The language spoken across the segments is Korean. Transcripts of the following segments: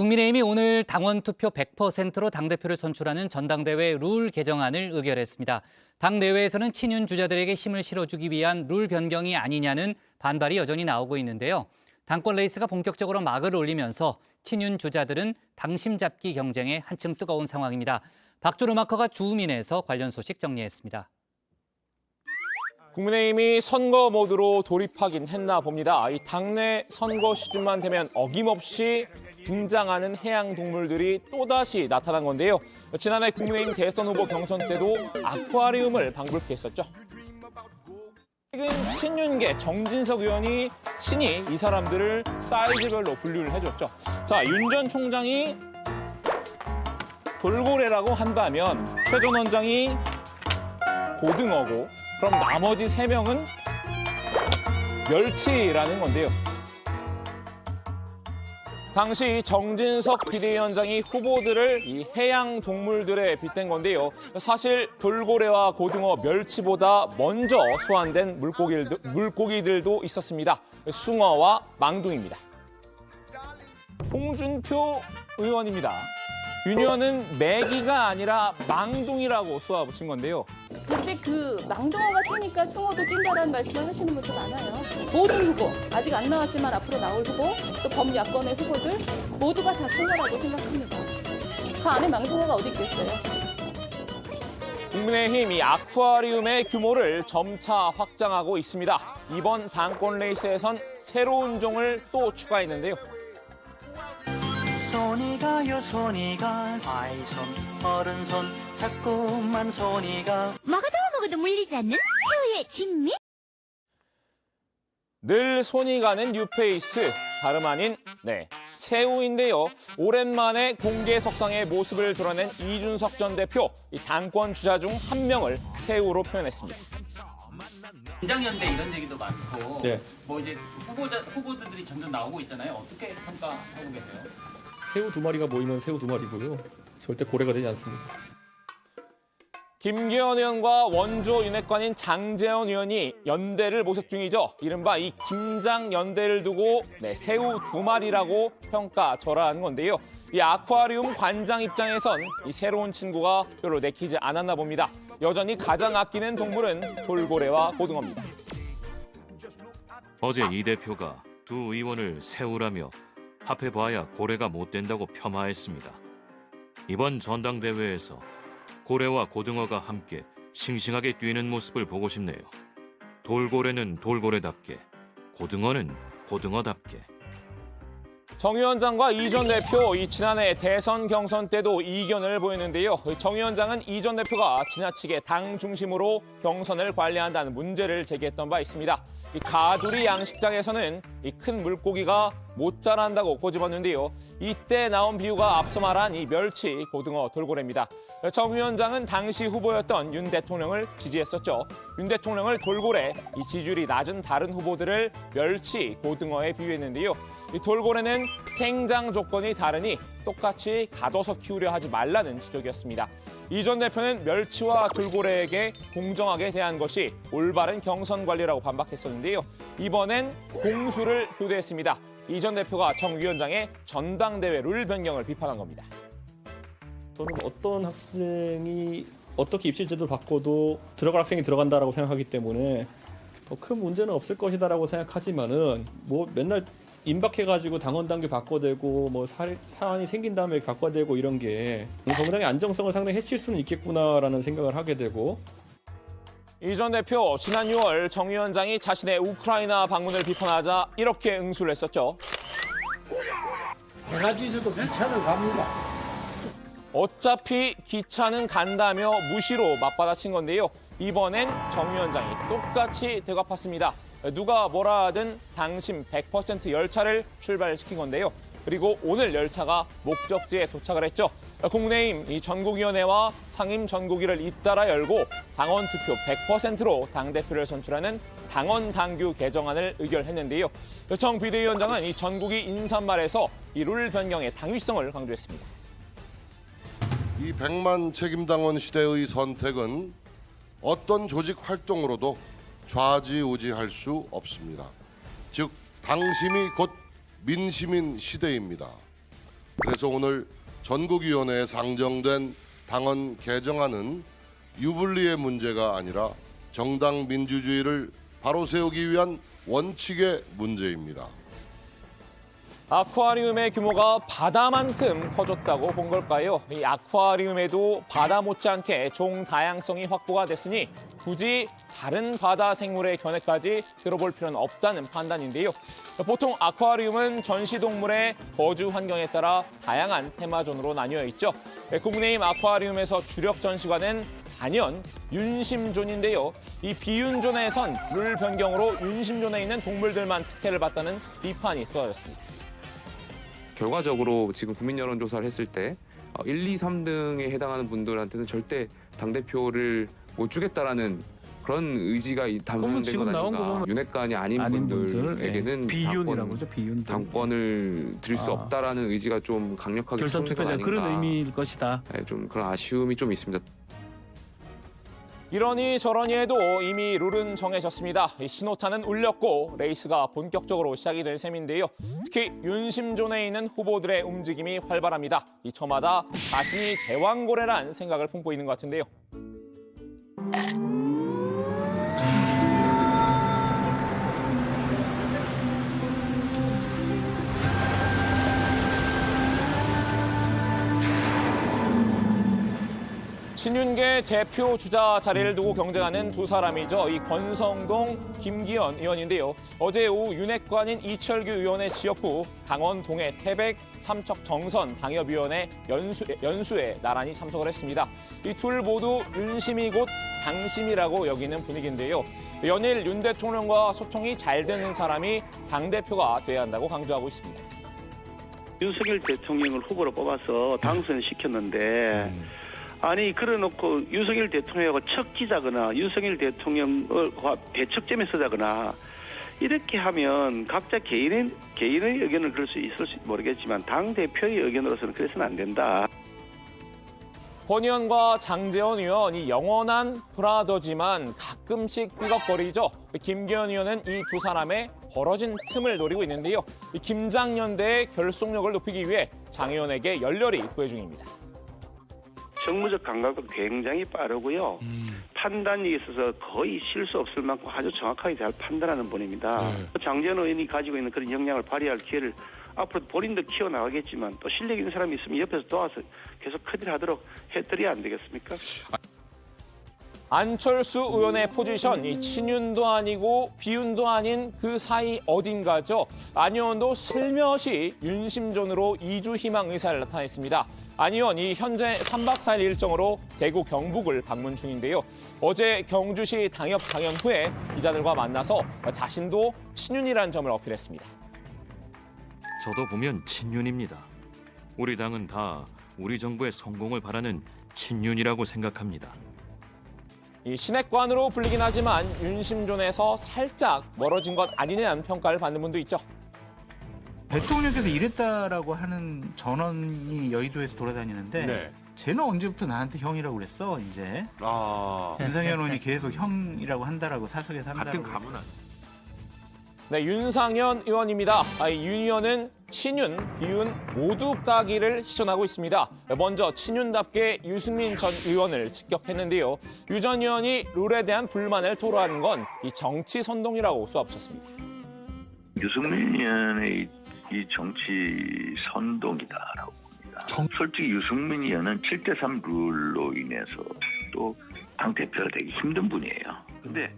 국민의힘이 오늘 당원 투표 100%로 당대표를 선출하는 전당대회 룰 개정안을 의결했습니다. 당 내외에서는 친윤 주자들에게 힘을 실어주기 위한 룰 변경이 아니냐는 반발이 여전히 나오고 있는데요. 당권 레이스가 본격적으로 막을 올리면서 친윤 주자들은 당심 잡기 경쟁에 한층 뜨거운 상황입니다. 박주로 마커가 주우민에서 관련 소식 정리했습니다. 국민의힘이 선거 모드로 돌입하긴 했나 봅니다. 이 당내 선거 시즌만 되면 어김없이 등장하는 해양 동물들이 또다시 나타난 건데요. 지난해 국민의힘 대선 후보 경선 때도 아쿠아리움을 방불케 했었죠. 최근 친윤계 정진석 의원이 친히 이 사람들을 사이즈별로 분류를 해줬죠. 자, 윤 전 총장이 돌고래라고 한다면 최 전 원장이 고등어고, 그럼 나머지 3명은 멸치라는 건데요. 당시 정진석 비대위원장이 후보들을 이 해양 동물들에 빗댄 건데요. 사실 돌고래와 고등어, 멸치보다 먼저 소환된 물고기들도 있었습니다. 숭어와 망둥입니다. 홍준표 의원입니다. 윤 의원은 메기가 아니라 망둥이라고 쏘아붙인 건데요. 근데 그 망둥어가 뛰니까 숭어도 뛴다라는 말씀을 하시는 분도 많아요. 모든 후보, 아직 안 나왔지만 앞으로 나올 후보, 또 범야권의 후보들 모두가 다 숭어라고 생각합니다. 그 안에 망둥어가 어디 있겠어요? 국민의힘 이 아쿠아리움의 규모를 점차 확장하고 있습니다. 이번 당권 레이스에선 새로운 종을 또 추가했는데요. 손이 가요 손이 가 아이손 어른손 자꾸만 손이 가 먹어도 물리지 않는 새우의 진미? 늘 손이 가는 뉴페이스, 다름 아닌 새우인데요. 오랜만에 공개 석상의 모습을 드러낸 이준석 전 대표, 이 당권 주자 중 한 명을 새우로 표현했습니다. 비장연대 이런 얘기도 많고 네. 뭐 이제 후보들이 점점 나오고 있잖아요. 어떻게 평가하고 계세요? 새우 2마리가 모이면 새우 2마리고요. 절대 고래가 되지 않습니다. 김기현 의원과 원조 윤핵관인 장제원 의원이 연대를 모색 중이죠. 이른바 이 김장연대를 두고 새우 2마리라고 평가절하한 건데요. 이 아쿠아리움 관장 입장에선 이 새로운 친구가 별로 내키지 않았나 봅니다. 여전히 가장 아끼는 동물은 돌고래와 고등어입니다. 어제 이 대표가 두 의원을 새우라며 합해봐야 고래가 못 된다고 폄하했습니다. 이번 전당대회에서 고래와 고등어가 함께 싱싱하게 뛰는 모습을 보고 싶네요. 돌고래는 돌고래답게, 고등어는 고등어답게. 정 위원장과 이 전 대표, 이 지난해 대선 경선 때도 이견을 보였는데요. 정 위원장은 이 전 대표가 지나치게 당 중심으로 경선을 관리한다는 문제를 제기했던 바 있습니다. 이 가두리 양식장에서는 이 큰 물고기가 못 자란다고 꼬집었는데요. 이때 나온 비유가 앞서 말한 이 멸치, 고등어, 돌고래입니다. 정 위원장은 당시 후보였던 윤 대통령을 지지했었죠. 윤 대통령을 돌고래, 이 지지율이 낮은 다른 후보들을 멸치, 고등어에 비유했는데요. 이 돌고래는 생장 조건이 다르니 똑같이 가둬서 키우려 하지 말라는 지적이었습니다. 이 전 대표는 멸치와 돌고래에게 공정하게 대한 것이 올바른 경선 관리라고 반박했었는데요. 이번엔 공수를 교대했습니다. 이 전 대표가 정 위원장의 전당대회 룰 변경을 비판한 겁니다. 저는 어떤 학생이 어떻게 입시 제도를 바꿔도 들어갈 학생이 들어간다라고 생각하기 때문에 큰 문제는 없을 것이다라고 생각하지만은 뭐 맨날 임박해가지고 당원 당규 바꿔대고 뭐 사안이 생긴 다음에 바꿔대고 이런 게 정당의 안정성을 상당히 해칠 수는 있겠구나라는 생각을 하게 되고. 이 전 대표, 지난 6월 정 위원장이 자신의 우크라이나 방문을 비판하자 이렇게 응수를 했었죠. 배가지에서도 기차는 갑니다. 어차피 기차는 간다며 무시로 맞받아친 건데요. 이번엔 정 위원장이 똑같이 되갚았습니다. 누가 뭐라 하든 당심 100% 열차를 출발시킨 건데요. 그리고 오늘 열차가 목적지에 도착을 했죠. 국민의힘 이 전국위원회와 상임 전국위를 잇따라 열고 당원 투표 100%로 당대표를 선출하는 당원 당규 개정안을 의결했는데요. 정 비대위원장은 이 전국위 인사말에서 이 룰 변경의 당위성을 강조했습니다. 이 100만 책임당원 시대의 선택은 어떤 조직 활동으로도 좌지우지할 수 없습니다. 즉 당심이 곧 민심인 시대입니다. 그래서 오늘 전국위원회에 상정된 당헌 개정안은 유불리의 문제가 아니라 정당 민주주의를 바로 세우기 위한 원칙의 문제입니다. 아쿠아리움의 규모가 바다만큼 커졌다고 본 걸까요? 이 아쿠아리움에도 바다 못지않게 종 다양성이 확보가 됐으니 굳이 다른 바다 생물의 견해까지 들어볼 필요는 없다는 판단인데요. 보통 아쿠아리움은 전시동물의 거주 환경에 따라 다양한 테마존으로 나뉘어 있죠. 국민의힘 아쿠아리움에서 주력 전시관은 단연 윤심존인데요. 이 비윤존에선 룰 변경으로 윤심존에 있는 동물들만 특혜를 받다는 비판이 쏟아졌습니다. 결과적으로 지금 국민 여론조사를 했을 때 1, 2, 3등에 해당하는 분들한테는 절대 당대표를 못 주겠다라는 그런 의지가 담론된 건 아닌가. 윤핵관이 아닌 분들에게는 비윤이라고 그러죠. 비윤. 당권을 드릴 수 없다라는 의지가 좀 강력하게 결선 표현된 건 투표자 아닌가. 그런 의미일 것이다. 네, 좀 그런 아쉬움이 좀 있습니다. 이러니 저러니 해도 이미 룰은 정해졌습니다. 신호탄은 울렸고 레이스가 본격적으로 시작이 될 셈인데요. 특히 윤심존에 있는 후보들의 움직임이 활발합니다. 저마다 자신이 대왕고래란 생각을 품고 있는 것 같은데요. 친윤계 대표 주자 자리를 두고 경쟁하는 두 사람이죠. 이 권성동, 김기현 의원인데요. 어제 오후 윤핵관인 이철규 의원의 지역 후 강원 동해 태백 삼척 정선 당협위원회 연수에 나란히 참석을 했습니다. 이 둘 모두 윤심이 곧 당심이라고 여기는 분위기인데요. 연일 윤 대통령과 소통이 잘 되는 사람이 당대표가 돼야 한다고 강조하고 있습니다. 윤석열 대통령을 후보로 뽑아서 당선시켰는데 아니 그래놓고 윤석열 대통령하고 척지자거나 윤석열 대통령과 대척점에 서자거나 이렇게 하면 각자 개인의 의견을 그럴 수 있을지 모르겠지만 당대표의 의견으로서는 그래서는 안 된다. 권 의원과 장제원 의원이 영원한 브라더지만 가끔씩 삐걱거리죠. 김기현 의원은 이 두 사람의 벌어진 틈을 노리고 있는데요. 김장연대의 결속력을 높이기 위해 장 의원에게 열렬히 구애 중입니다. 정무적 감각도 굉장히 빠르고요. 판단이 있어서 거의 실수 없을 만큼 아주 정확하게 잘 판단하는 분입니다. 장제원 의원이 가지고 있는 그런 역량을 발휘할 기회를 앞으로 본인도 키워나가겠지만 또 실력 있는 사람이 있으면 옆에서 도와서 계속 커질하도록 해드려야 안 되겠습니까? 안철수 의원의 포지션, 이 친윤도 아니고 비윤도 아닌 그 사이 어딘가죠. 안 의원도 슬며시 윤심존으로 이주 희망 의사를 나타냈습니다. 안 의원이 현재 3박 4일 일정으로 대구 경북을 방문 중인데요. 어제 경주시 당협 강연 후에 기자들과 만나서 자신도 친윤이라는 점을 어필했습니다. 저도 보면 친윤입니다. 우리 당은 다 우리 정부의 성공을 바라는 친윤이라고 생각합니다. 이 신핵관으로 불리긴 하지만 윤심존에서 살짝 멀어진 것 아니냐는 평가를 받는 분도 있죠. 대통령께서 이랬다라고 하는 전원이 여의도에서 돌아다니는데 쟤는 언제부터 나한테 형이라고 그랬어 이제. 윤상현 의원이 계속 형이라고 한다라고 사석에서 한다고. 같은 가문 아니야. 네, 윤상현 의원입니다. 윤 의원은 친윤, 비윤 모두 까기를 시전하고 있습니다. 먼저 친윤답게 유승민 전 의원을 직격했는데요. 유 전 의원이 룰에 대한 불만을 토로하는 건 이 정치 선동이라고 쏘아붙였습니다. 유승민 의원의 이 정치 선동이다라고 봅니다. 솔직히 유승민 의원은 7대3 룰로 인해서 또 당대표가 되기 힘든 분이에요. 근데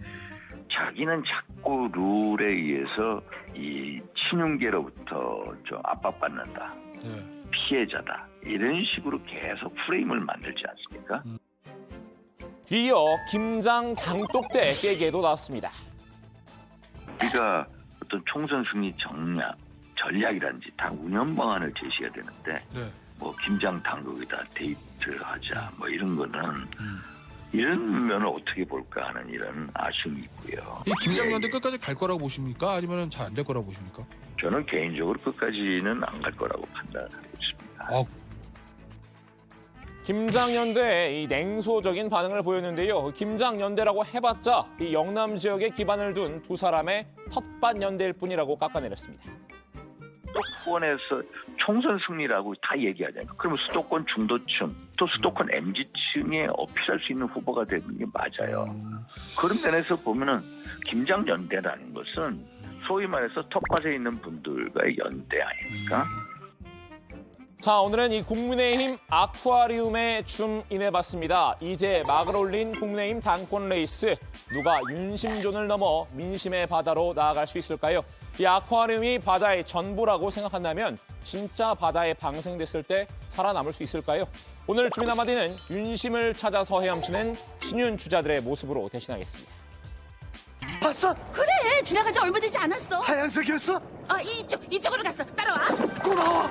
자기는 자꾸 룰에 의해서 이 친윤계로부터 좀 압박받는다. 피해자다. 이런 식으로 계속 프레임을 만들지 않습니까? 뒤이어 김장 장독대 깨기에도 나왔습니다. 우리가 어떤 총선 승리 전략이라든지 당 운영 방안을 제시해야 되는데 뭐 김장 당국이다 데이트하자 뭐 이런 거는 이런 면을 어떻게 볼까 하는 이런 아쉬움이 있고요. 이 김장연대 끝까지 갈 거라고 보십니까? 아니면 잘 안 될 거라고 보십니까? 저는 개인적으로 끝까지는 안 갈 거라고 판단하고 있습니다. 김장연대의 이 냉소적인 반응을 보였는데요. 김장연대라고 해봤자 이 영남 지역에 기반을 둔 두 사람의 텃밭 연대일 뿐이라고 깎아내렸습니다. 수도권에서 총선 승리라고 다 얘기하잖아요. 그러면 수도권 중도층 또 수도권 MZ층에 어필할 수 있는 후보가 되는 게 맞아요. 그런 면에서 보면은 김장연대라는 것은 소위 말해서 텃밭에 있는 분들과의 연대 아닙니까? 자, 오늘은 이 국민의힘 아쿠아리움에 줌 인해봤습니다. 이제 막을 올린 국민의힘 당권 레이스. 누가 윤심존을 넘어 민심의 바다로 나아갈 수 있을까요? 이 아쿠아리움이 바다의 전부라고 생각한다면 진짜 바다에 방생됐을 때 살아남을 수 있을까요? 오늘 주민 한마디는 윤심을 찾아서 헤엄치는 신윤 주자들의 모습으로 대신하겠습니다. 봤어? 그래, 지나가지 얼마 되지 않았어. 하얀색이었어? 이쪽으로 갔어. 따라와. 고마워.